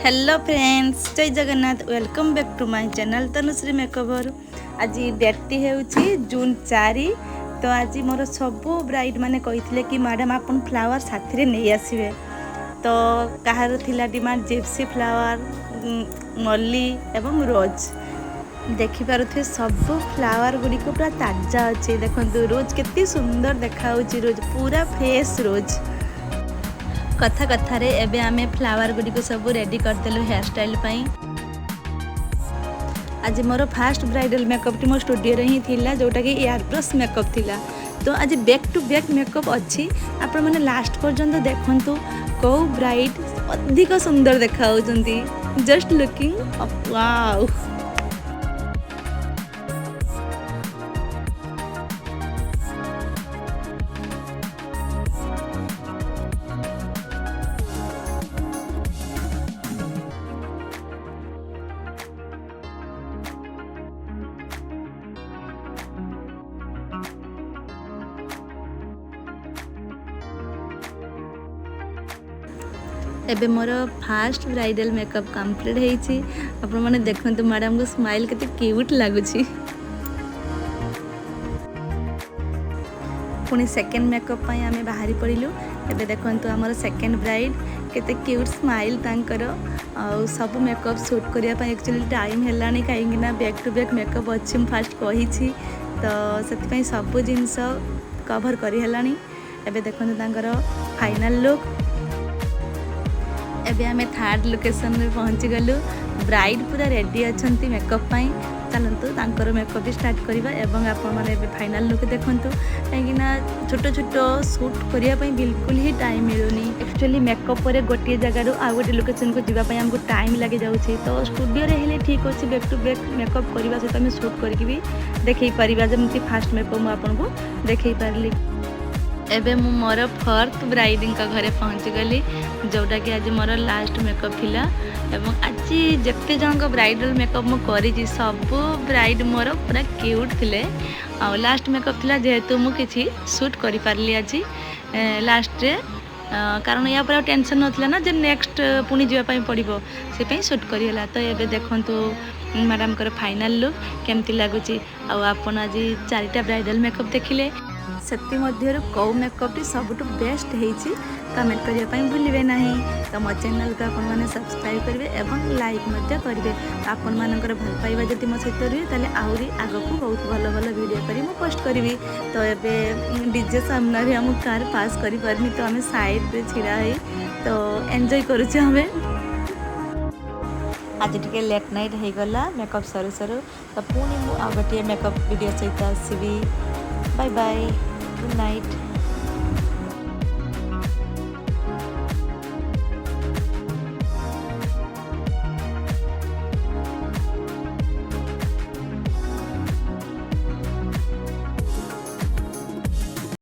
Hello friends, जय Jagannath. Welcome back to my channel Tanushree makeover. आज date है जून 4। तो आज मोर सबू ब्राइड माने कही कि मैडम आप फ्लावर साथी नहीं आसवे। तो कहार थिला डिमांड जिप्सी फ्लावर, मल्ली एवं रोज। देखिपे सब फ्लावर गुड़िक पूरा ताजा अच्छे। देखो रोज केते सुंदर देखा रोज पूरा फ्रेश रोज। कथा कथारे एबे आमे फ्लावर गुड़ी को सब रेडी करदेलु हेयर स्टाइल पाई। आज मोर फास्ट ब्राइडल मेकअप टी मो स्टूडियो रे ही थिला, जोटा कि एयर ब्रश मेकअप थिला। तो आज बैक टू बैक मेकअप अच्छी। आपण माने लास्ट पर्यंत देखंतु को ब्राइड अधिक सुंदर देखा जस्ट लुकिंग वाओ। एबे मोर फास्ट ब्राइडल मेकअप कंप्लीट होईची। आपण माने देखंतु मैडम को स्माइल केते क्यूट लागुची। पुणी सेकेंड मेकअप पाई आमे बाहरी पड़िलु। एबे देखंतु हमर सेकेंड ब्राइड केते क्यूट स्माइल तांकर। सब मेकअप शूट करिया पाई एक्चुअली टाइम हेलानी, काहेकि ना बैक टू बैक मेकअप अच्छी मु फास्ट कहिची। तो सेति पई सब जिंस कवर करि हेलानी। एबे देखंतु तांकर फाइनल लुक। एबे आमे थर्ड लोकेशन रे पहुंची गलु। ब्राइड पूरा रेडी अछंती मेकअप पाई। चलंतु तांकर मेकअप स्टार्ट करिबा एवं आपण माने एबे फाइनल लुक देखंतु। काहेकि ना छोटो छोटो शूट करिया पाई बिल्कुल ही टाइम मिलुनी। एक्चुअली मेकअप परे गोटे जगह रो आ गोटे लोकेशन को जिबा पाई हमको टाइम लागे जाउछि। तो स्टूडियो रे हेले ठीक अछि, बैक टू बैक मेकअप करिबा से तमे शूट करके भी देखै परिबा। जेमति फास्ट मेकअप मु आपन को देखै पारली। एबे मु मोर फोर्थ ब्राइडिंग का घरे पहुँची गली, जोटा कि आज मोर लास्ट मेकअप थिला। एवं आज जेते जन ब्राइडल मेकअप मु करी सब ब्राइड मोर पूरा क्यूट थिले। आ लास्ट मेकअप थिला जेहेतु मु किछि शूट करि पारली आज लास्ट रे। कारण या पर टेंशन नथिला ना जे नेक्स्ट पुनी जीवा पई पड़िबो, से पई शूट करि हला। तो एबे देखंतु मैडम कर फाइनल लुक केमती लागुची। आ आपन आज चारिटा ब्राइडल मेकअप देखिले, सेति मध्यरु कौ मेकअप टी सबटु बेस्ट हेइची। कमेंट करिया पई भूलिबे नाही। तो मो चैनल को आपन माने सब्सक्राइब करिवे एवं लाइक मध्य करिवे। आपन मानकर भल पाइबा जति मो सहित रही ताले आउरी आगकू बहुत भलो भलो वीडियो करी मो पोस्ट करबी। तो एबे डीजे सामने रे हम कार पास करि परनी, तो हमें साइड रे छिड़ा है तो एन्जॉय करूछ हमें। आज टिके लेट नाइट हे गला मेकअप सरू सरू। तो पुनी मु आ गटिए मेकअप वीडियो सहित आसीबी। Bye bye, good night.